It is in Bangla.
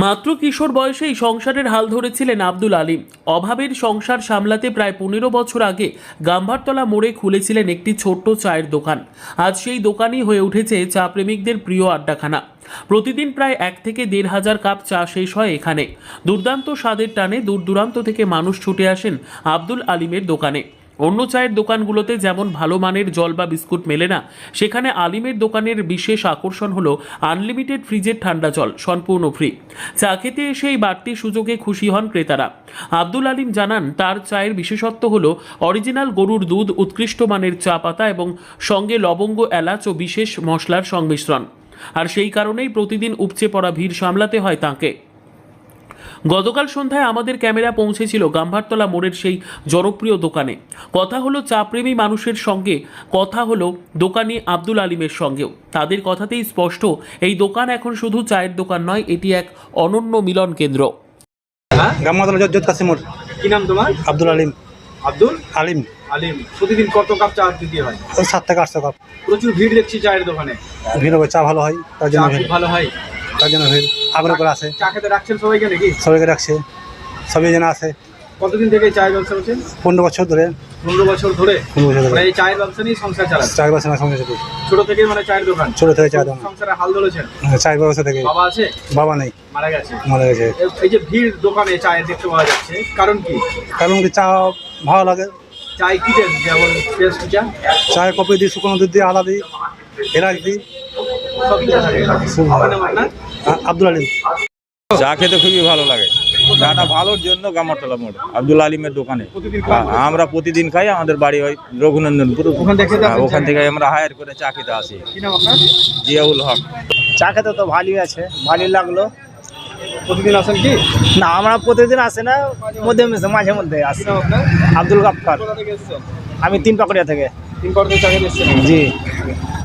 মাত্র কিশোর বয়সেই সংসারের হাল ধরেছিলেন আব্দুল আলিম। অভাবের সংসার সামলাতে প্রায় 15 বছর আগে গাম্ভারতলা মোড়ে খুলেছিলেন একটি ছোট্ট চায়ের দোকান। আজ সেই দোকানই হয়ে উঠেছে চা প্রেমিকদের প্রিয় আড্ডাখানা। প্রতিদিন প্রায় 1 থেকে 1,500 কাপ চা শেষ হয় এখানে। দুর্দান্ত স্বাদের টানে দূর দূরান্ত থেকে মানুষ ছুটে আসেন আব্দুল আলিমের দোকানে। অন্য চায়ের দোকানগুলোতে যেমন ভালো মানের জল বা বিস্কুট মেলে না, সেখানে আলিমের দোকানের বিশেষ আকর্ষণ হলো আনলিমিটেড ফ্রিজের ঠান্ডা জল সম্পূর্ণ ফ্রি। চা খেতে এসে এই বাড়তি সুযোগে খুশি হন ক্রেতারা। আব্দুল আলিম জানান, তার চায়ের বিশেষত্ব হলো অরিজিনাল গরুর দুধ, উৎকৃষ্ট মানের চা পাতা এবং সঙ্গে লবঙ্গ, এলাচ ও বিশেষ মশলার সংমিশ্রণ। আর সেই কারণেই প্রতিদিন উপচে পড়া ভিড় সামলাতে হয় তাঁকে। গতকাল সন্ধ্যায় আমাদের ক্যামেরা পৌঁছেছিল গাম্ভারতলা মোড়ের সেই জনপ্রিয় দোকানে। কথা হলো চা প্রেমী মানুষের সঙ্গে, কথা হলো দোকানি আব্দুল আলিমের সঙ্গেও। তাদের কথাতেই স্পষ্ট, এই দোকান এখন শুধু চায়ের দোকান নয়, এটি এক অনন্য মিলন কেন্দ্র। গাম্ভারতলা জজ কাসিমুর। কি নাম তোমার? আব্দুল আলিম। আব্দুল আলিম। আলিম। প্রতিদিন কত কাপ চা দিতে হয়? 7 থেকে 800 কাপ। প্রচুর ভিড় দেখছি চায়ের দোকানে। ভিড় হবে, চা ভালো হয়, তার চা জন্য খুব ভালো হয়। তার জন্য ভিড় আগ্রহ করে আসে। চা খেতে রাখছেন সবাইকে নাকি? সবাইকে রাখছে, সবাই যেন আসে। কতদিন থেকে চায়ের ব্যবসা করছেন? 15 বছর ধরে। 15 বছর ধরে? 15 বছর ধরে। মানে এই চায়ের ব্যবসা নিয়ে সংসার চালাচ্ছেন? 4 বছর সঙ্গে সাথে ছোট থেকে মানে চায়ের দোকান? ছোট থেকে চায়ের দোকান। সংসারে হাল ধরেছেন? চায়ের ব্যবসা থেকে। বাবা আছে? বাবা নেই, মারা গেছে। মারা গেছে। এই যে ভিড় দোকানে চায়ের দেখতে পাওয়া যাচ্ছে, কারণ কি? কারণ কি, চা ভালো লাগে। চায় কি টেস্ট? যেমন টেস্ট চা? চায়ে কপি দিই, শুকনো দুধ দিই, আদা দিই, এলাচ দিই, সব কিছু থাকে। কি নাম আপনার? আব্দুল আলিম। চা খেতে খুবই ভালো লাগে। চাটা ভালোর জন্য গাম্ভারতলা মোড় আব্দুল আলিমের দোকানে আমরা প্রতিদিন খাই। আমাদের বাড়ি হয় রঘুনন্দনপুর। ওখান থেকে আমরা হায়ার করে চা খেতে আসি। কি নাম আপনার? জিয়াউল হক। চা খেতে তো ভালোই আছে, ভালোই লাগলো। প্রতিদিন আসেন কি? না, আমরা প্রতিদিন আসি না, মাঝে মধ্যে কি আসি। নাম আপনার? আব্দুল গাফফার। কোথা থেকে এসেছেন? আমি 3 পাকুড়িয়া থেকে। 3 কোয়ার্টার চা খেতে এসেছেন? জি।